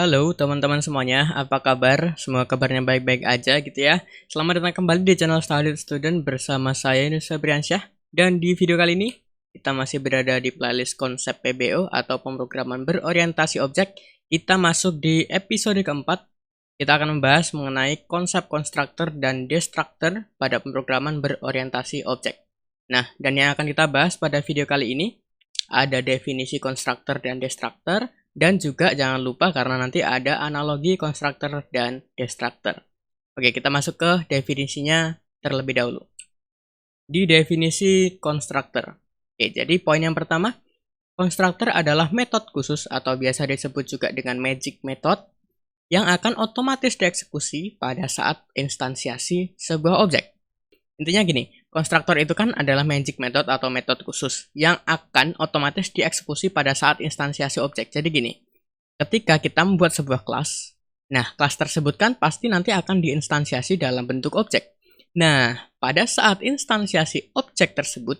Halo teman-teman semuanya, apa kabar? Semoga kabarnya baik-baik aja gitu ya. Selamat datang kembali di channel Study Student bersama saya Yunus Febriansyah. Dan di video kali ini, kita masih berada di playlist konsep PBO atau pemrograman berorientasi objek. Kita masuk di episode keempat. Kita akan membahas mengenai konsep konstruktor dan destruktor pada pemrograman berorientasi objek. Nah, dan yang akan kita bahas pada video kali ini, ada definisi konstruktor dan destruktor. Dan juga jangan lupa karena nanti ada analogi konstruktor dan destruktor. Oke, kita masuk ke definisinya terlebih dahulu. Di definisi konstruktor. Oke, jadi poin yang pertama, konstruktor adalah metode khusus atau biasa disebut juga dengan magic method yang akan otomatis dieksekusi pada saat instansiasi sebuah objek. Intinya gini, konstruktor itu kan adalah magic method atau metode khusus yang akan otomatis dieksekusi pada saat instansiasi objek. Jadi gini, ketika kita membuat sebuah kelas, nah kelas tersebut kan pasti nanti akan diinstansiasi dalam bentuk objek. Nah, pada saat instansiasi objek tersebut,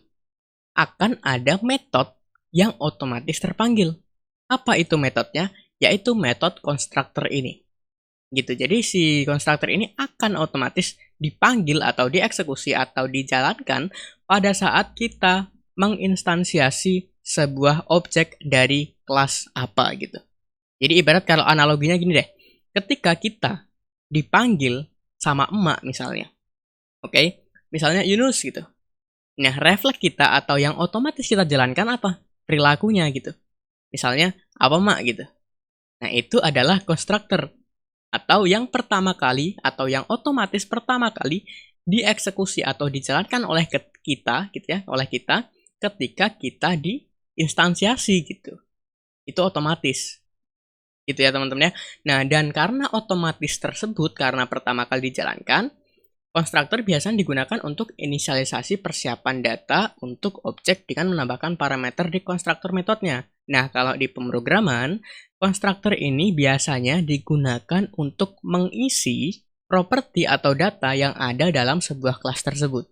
akan ada metode yang otomatis terpanggil. Apa itu metodenya? Yaitu metode konstruktor ini. Gitu. Jadi si konstruktor ini akan otomatis dipanggil atau dieksekusi atau dijalankan pada saat kita menginstansiasi sebuah objek dari kelas apa gitu. Jadi ibarat kalau analoginya gini deh. Ketika kita dipanggil sama emak misalnya. Oke? Misalnya Yunus gitu. Nah, refleks kita atau yang otomatis kita jalankan apa? Perilakunya gitu. Misalnya apa emak gitu. Nah, itu adalah konstruktor. Atau yang pertama kali atau yang otomatis pertama kali dieksekusi atau dijalankan oleh kita gitu ya, oleh kita ketika kita diinstansiasi gitu. Itu otomatis. Gitu ya teman-teman ya. Nah, dan karena otomatis tersebut karena pertama kali dijalankan, konstruktor biasanya digunakan untuk inisialisasi persiapan data untuk objek dengan menambahkan parameter di konstruktor metodenya. Nah, kalau di pemrograman, konstruktor ini biasanya digunakan untuk mengisi properti atau data yang ada dalam sebuah kelas tersebut.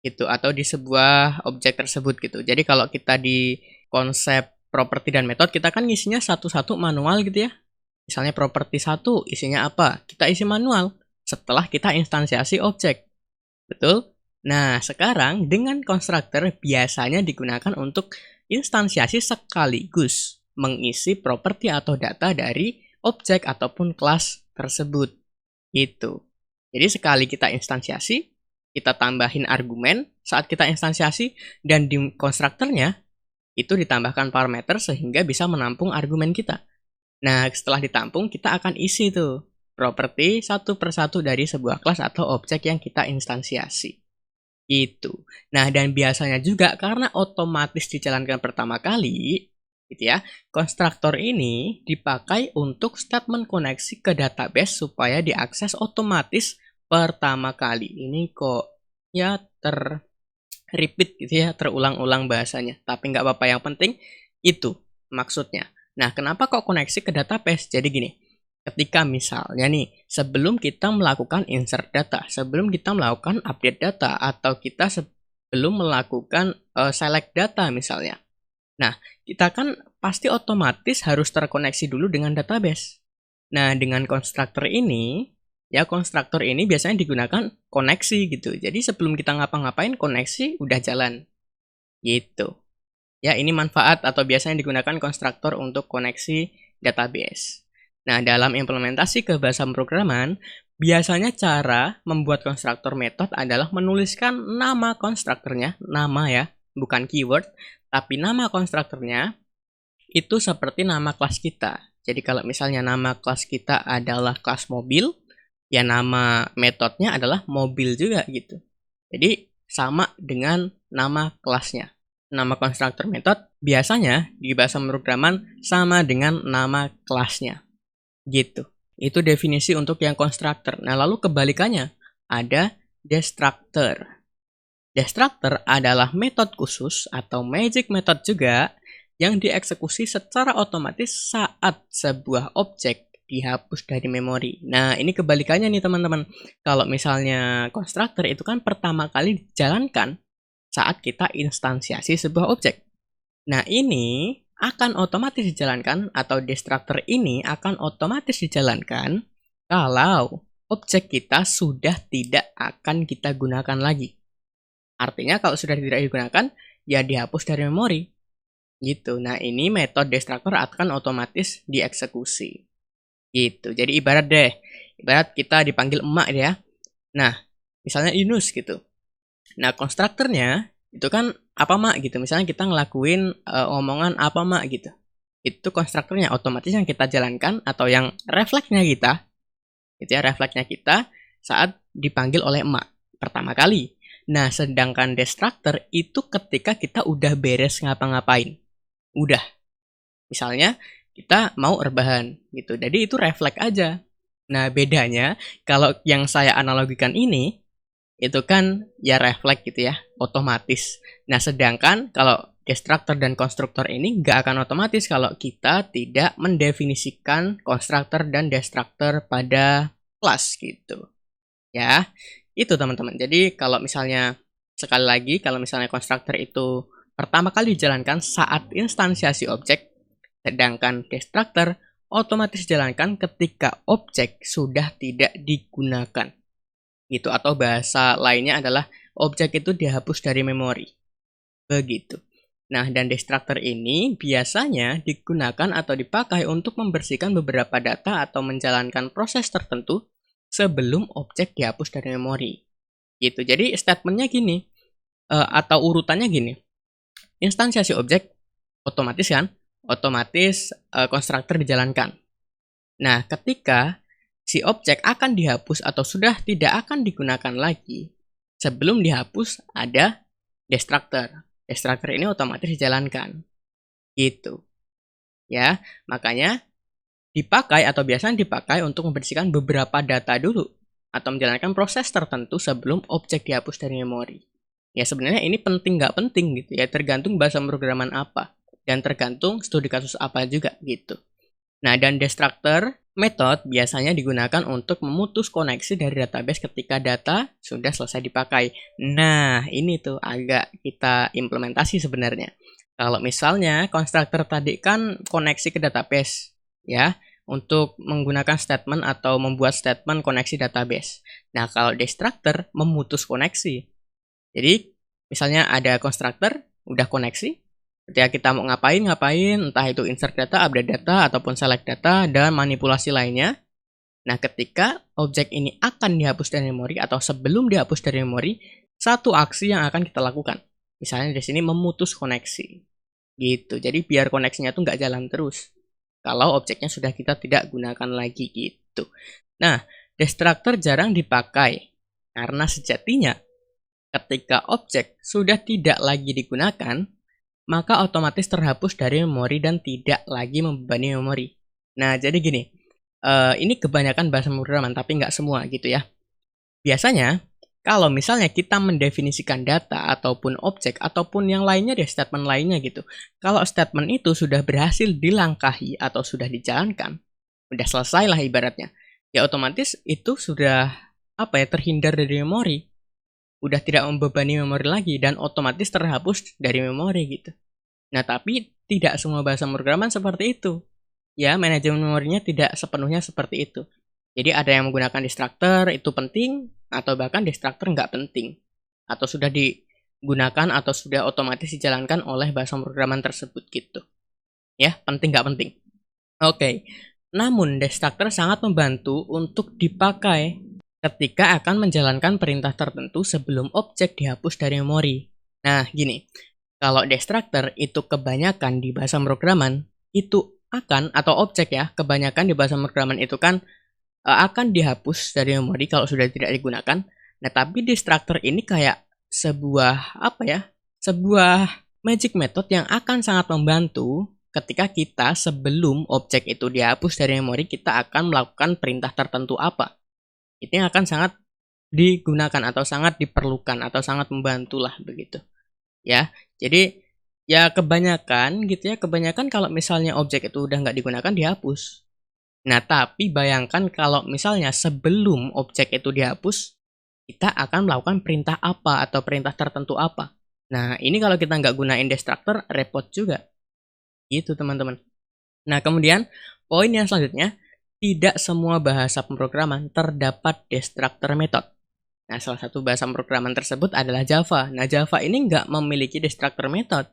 Gitu, atau di sebuah objek tersebut gitu. Jadi kalau kita di konsep properti dan metode, kita kan ngisinya satu-satu manual gitu ya. Misalnya properti 1 isinya apa? Kita isi manual setelah kita instansiasi objek. Betul? Nah, sekarang dengan konstruktor biasanya digunakan untuk instansiasi sekaligus mengisi properti atau data dari objek ataupun kelas tersebut. Gitu. Jadi sekali kita instansiasi, kita tambahin argumen saat kita instansiasi, dan di konstruktornya itu ditambahkan parameter sehingga bisa menampung argumen kita. Nah, setelah ditampung, kita akan isi tuh properti satu persatu dari sebuah kelas atau objek yang kita instansiasi. Itu. Nah, dan biasanya juga karena otomatis dijalankan pertama kali, gitu ya, konstruktor ini dipakai untuk statement koneksi ke database supaya diakses otomatis pertama kali. Ini kok ya repeat gitu ya, terulang-ulang bahasanya. Tapi nggak apa-apa, yang penting itu maksudnya. Nah, kenapa kok koneksi ke database? Jadi gini, ketika misalnya nih, sebelum kita melakukan insert data, sebelum kita melakukan update data, atau kita sebelum melakukan select data misalnya. Nah, kita kan pasti otomatis harus terkoneksi dulu dengan database. Nah, dengan konstruktor ini, ya konstruktor ini biasanya digunakan koneksi gitu. Jadi sebelum kita ngapa-ngapain, koneksi udah jalan. Gitu. Ya, ini manfaat atau biasanya digunakan konstruktor untuk koneksi database. Nah, dalam implementasi ke bahasa pemrograman, biasanya cara membuat konstruktor metode adalah menuliskan nama konstruktornya, nama ya, bukan keyword, tapi nama konstruktornya itu seperti nama kelas kita. Jadi kalau misalnya nama kelas kita adalah kelas mobil, ya nama metodenya adalah mobil juga gitu. Jadi sama dengan nama kelasnya. Nama konstruktor metode biasanya di bahasa pemrograman sama dengan nama kelasnya. Gitu. Itu definisi untuk yang konstruktor. Nah, lalu kebalikannya ada destruktor. Destruktor adalah metode khusus atau magic method juga yang dieksekusi secara otomatis saat sebuah objek dihapus dari memori. Nah, ini kebalikannya nih teman-teman. Kalau misalnya konstruktor itu kan pertama kali dijalankan saat kita instansiasi sebuah objek. Nah, ini akan otomatis dijalankan atau destructor ini akan otomatis dijalankan kalau objek kita sudah tidak akan kita gunakan lagi. Artinya kalau sudah tidak digunakan, ya dihapus dari memori. Gitu. Nah, ini metode destructor akan otomatis dieksekusi. Gitu. Jadi ibarat kita dipanggil emak ya. Nah, misalnya Yunus gitu. Nah, konstruktornya itu kan apa mak gitu. Misalnya kita ngelakuin omongan apa mak gitu. Itu konstruktornya otomatis yang kita jalankan atau yang refleksnya kita. Itu ya refleksnya kita saat dipanggil oleh emak pertama kali. Nah, sedangkan destructor itu ketika kita udah beres ngapa-ngapain. Udah. Misalnya kita mau rebahan gitu. Jadi itu refleks aja. Nah, bedanya kalau yang saya analogikan ini itu kan ya refleks gitu ya, otomatis. Nah, sedangkan kalau destructor dan konstruktor ini nggak akan otomatis kalau kita tidak mendefinisikan konstruktor dan destructor pada kelas gitu. Ya, itu teman-teman. Jadi kalau misalnya sekali lagi kalau misalnya konstruktor itu pertama kali dijalankan saat instansiasi objek, sedangkan destructor otomatis dijalankan ketika objek sudah tidak digunakan. Gitu, atau bahasa lainnya adalah objek itu dihapus dari memori. Begitu. Nah, dan destructor ini biasanya digunakan atau dipakai untuk membersihkan beberapa data atau menjalankan proses tertentu sebelum objek dihapus dari memori. Gitu. Jadi statementnya gini, atau urutannya gini. Instansiasi objek otomatis kan, otomatis konstruktor dijalankan. Nah, ketika si objek akan dihapus atau sudah tidak akan digunakan lagi, sebelum dihapus ada destructor. Destructor ini otomatis dijalankan. Gitu. Ya, makanya dipakai atau biasanya dipakai untuk membersihkan beberapa data dulu atau menjalankan proses tertentu sebelum objek dihapus dari memori. Ya sebenarnya ini penting nggak penting gitu ya, tergantung bahasa pemrograman apa dan tergantung studi kasus apa juga gitu. Nah, dan destructor method biasanya digunakan untuk memutus koneksi dari database ketika data sudah selesai dipakai. Nah, ini tuh agak kita implementasi sebenarnya. Kalau misalnya konstruktor tadi kan koneksi ke database ya, untuk menggunakan statement atau membuat statement koneksi database. Nah, kalau destructor memutus koneksi. Jadi, misalnya ada konstruktor, udah koneksi, ketika kita mau ngapain, entah itu insert data, update data, ataupun select data, dan manipulasi lainnya. Nah, ketika objek ini akan dihapus dari memori, atau sebelum dihapus dari memori, satu aksi yang akan kita lakukan. Misalnya di sini memutus koneksi. Gitu, jadi biar koneksinya tuh nggak jalan terus. Kalau objeknya sudah kita tidak gunakan lagi gitu. Nah, destructor jarang dipakai, karena sejatinya ketika objek sudah tidak lagi digunakan, maka otomatis terhapus dari memori dan tidak lagi membebani memori. Nah, jadi gini, ini kebanyakan bahasa pemrograman, tapi nggak semua gitu ya. Biasanya, kalau misalnya kita mendefinisikan data ataupun objek ataupun yang lainnya deh, statement lainnya gitu. Kalau statement itu sudah berhasil dilangkahi atau sudah dijalankan, udah selesai lah ibaratnya. Ya otomatis itu sudah terhindar dari memori. Udah tidak membebani memori lagi dan otomatis terhapus dari memori gitu. Nah, tapi tidak semua bahasa pemrograman seperti itu. Ya, manajemen memorinya tidak sepenuhnya seperti itu. Jadi ada yang menggunakan destructor itu penting, atau bahkan destructor nggak penting. Atau sudah digunakan atau sudah otomatis dijalankan oleh bahasa pemrograman tersebut gitu. Ya, penting nggak penting. Oke, namun destructor sangat membantu untuk dipakai ketika akan menjalankan perintah tertentu sebelum objek dihapus dari memori. Nah, gini, kalau destructor itu kebanyakan di bahasa pemrograman, itu akan, atau objek ya, kebanyakan di bahasa pemrograman itu kan akan dihapus dari memori kalau sudah tidak digunakan. Nah, tapi destructor ini kayak sebuah sebuah magic method yang akan sangat membantu ketika kita sebelum objek itu dihapus dari memori, kita akan melakukan perintah tertentu apa. Itu yang akan sangat digunakan atau sangat diperlukan atau sangat membantu lah begitu. Ya, jadi ya kebanyakan gitu ya, kebanyakan kalau misalnya objek itu udah nggak digunakan dihapus. Nah, tapi bayangkan kalau misalnya sebelum objek itu dihapus, kita akan melakukan perintah apa atau perintah tertentu apa. Nah, ini kalau kita nggak gunain destructor, repot juga. Gitu teman-teman. Nah, kemudian poin yang selanjutnya, tidak semua bahasa pemrograman terdapat destructor method. Nah, salah satu bahasa pemrograman tersebut adalah Java. Nah, Java ini nggak memiliki destructor method.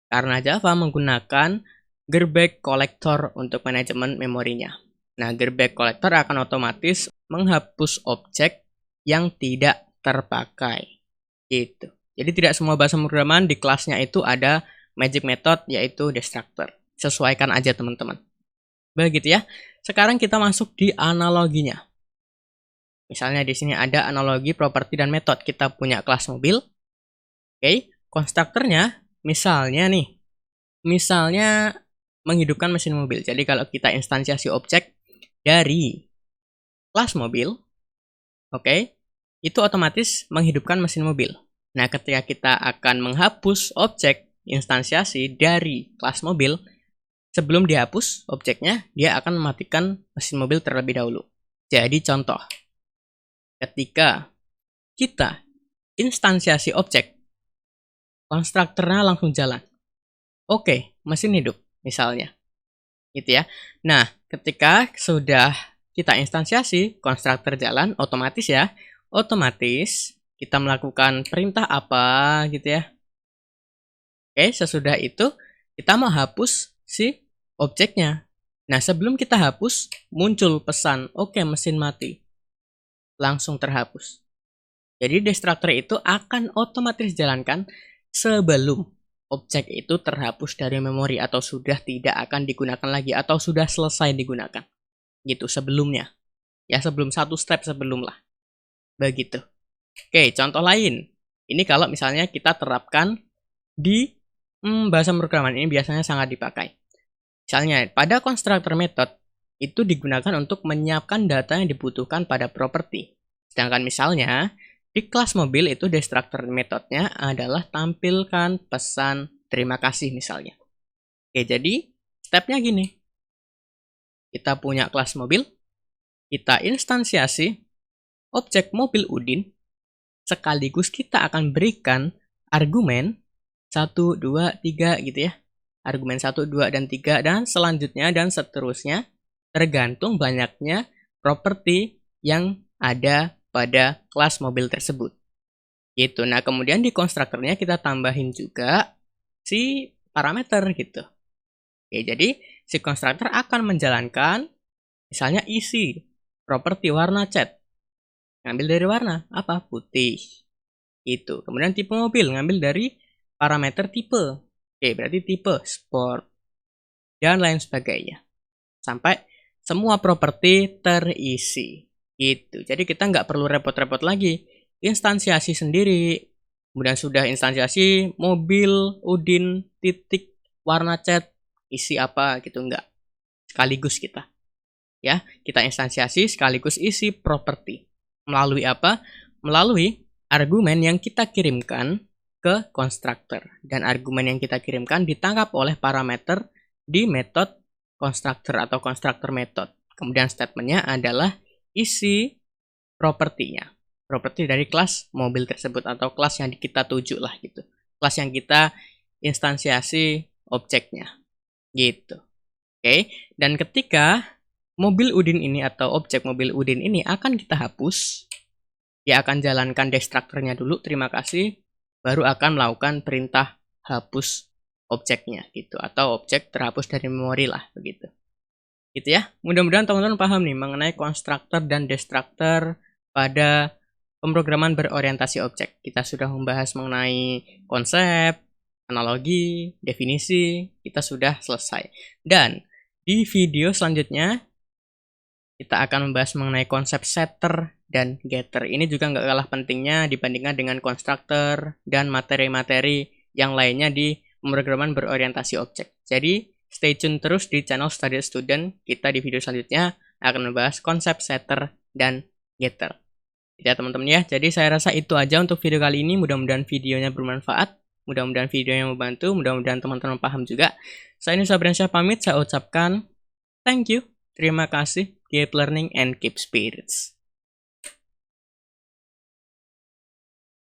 Karena Java menggunakan garbage collector untuk manajemen memorinya. Nah, garbage collector akan otomatis menghapus objek yang tidak terpakai. Gitu. Jadi tidak semua bahasa pemrograman di kelasnya itu ada magic method yaitu destructor. Sesuaikan aja teman-teman. Begitu ya. Sekarang kita masuk di analoginya. Misalnya di sini ada analogi properti dan metode. Kita punya kelas mobil. Oke, konstruktornya misalnya menghidupkan mesin mobil. Jadi kalau kita instansiasi objek dari kelas mobil, oke, itu otomatis menghidupkan mesin mobil. Nah, ketika kita akan menghapus objek instansiasi dari kelas mobil, sebelum dihapus objeknya, dia akan mematikan mesin mobil terlebih dahulu. Jadi contoh, ketika kita instansiasi objek, konstruktornya langsung jalan. Oke, mesin hidup misalnya. Gitu ya. Nah, ketika sudah kita instansiasi, konstruktor jalan, otomatis kita melakukan perintah apa gitu ya. Oke, sesudah itu kita mau hapus si objeknya. Nah, sebelum kita hapus, muncul pesan, oke, mesin mati. Langsung terhapus. Jadi destructor itu akan otomatis dijalankan sebelum objek itu terhapus dari memori atau sudah tidak akan digunakan lagi atau sudah selesai digunakan. Gitu sebelumnya. Ya, sebelum satu step sebelum lah. Begitu. Oke, contoh lain. Ini kalau misalnya kita terapkan di bahasa pemrograman ini biasanya sangat dipakai. Misalnya, pada constructor method itu digunakan untuk menyiapkan data yang dibutuhkan pada properti. Sedangkan misalnya, di kelas mobil itu destructor metodenya adalah tampilkan pesan terima kasih misalnya. Oke, jadi stepnya gini. Kita punya kelas mobil, kita instansiasi objek mobil Udin, sekaligus kita akan berikan argumen 1, 2, 3 gitu ya. Argumen 1, 2, dan 3, dan selanjutnya dan seterusnya tergantung banyaknya properti yang ada pada kelas mobil tersebut. Gitu. Nah, kemudian di konstruktornya kita tambahin juga si parameter gitu. Oke, jadi si konstruktor akan menjalankan misalnya isi properti warna cat. Ngambil dari warna apa? Putih. Itu. Kemudian tipe mobil ngambil dari parameter tipe. Oke, berarti tipe sport dan lain sebagainya. Sampai semua properti terisi. Gitu. Jadi kita nggak perlu repot-repot lagi. Instansiasi sendiri. Kemudian sudah instansiasi mobil, Udin, titik, warna cat, isi apa gitu enggak. Sekaligus kita. Ya, kita instansiasi sekaligus isi properti. Melalui apa? Melalui argumen yang kita kirimkan ke konstruktor. Dan argumen yang kita kirimkan ditangkap oleh parameter di metode konstruktor atau konstruktor method. Kemudian statementnya adalah isi propertinya. Properti dari kelas mobil tersebut atau kelas yang kita tuju lah gitu. Kelas yang kita instansiasi objeknya. Gitu. Oke, dan ketika mobil Udin ini atau objek mobil Udin ini akan kita hapus, dia akan jalankan destruktornya dulu, terima kasih, baru akan melakukan perintah hapus objeknya gitu atau objek terhapus dari memori lah begitu. Gitu ya. Mudah-mudahan teman-teman paham nih mengenai konstruktor dan destruktor pada pemrograman berorientasi objek. Kita sudah membahas mengenai konsep, analogi, definisi, kita sudah selesai. Dan di video selanjutnya kita akan membahas mengenai konsep setter dan getter. Ini juga nggak kalah pentingnya dibandingkan dengan konstruktor dan materi-materi yang lainnya di pemrograman berorientasi objek. Jadi stay tune terus di channel Study Student. Kita di video selanjutnya akan membahas konsep setter dan getter. Ya teman-teman ya, jadi saya rasa itu aja untuk video kali ini. Mudah-mudahan videonya bermanfaat, mudah-mudahan videonya membantu, mudah-mudahan teman-teman paham juga. Saya Nusa Briansyah pamit, saya ucapkan thank you, terima kasih, keep learning and keep spirits.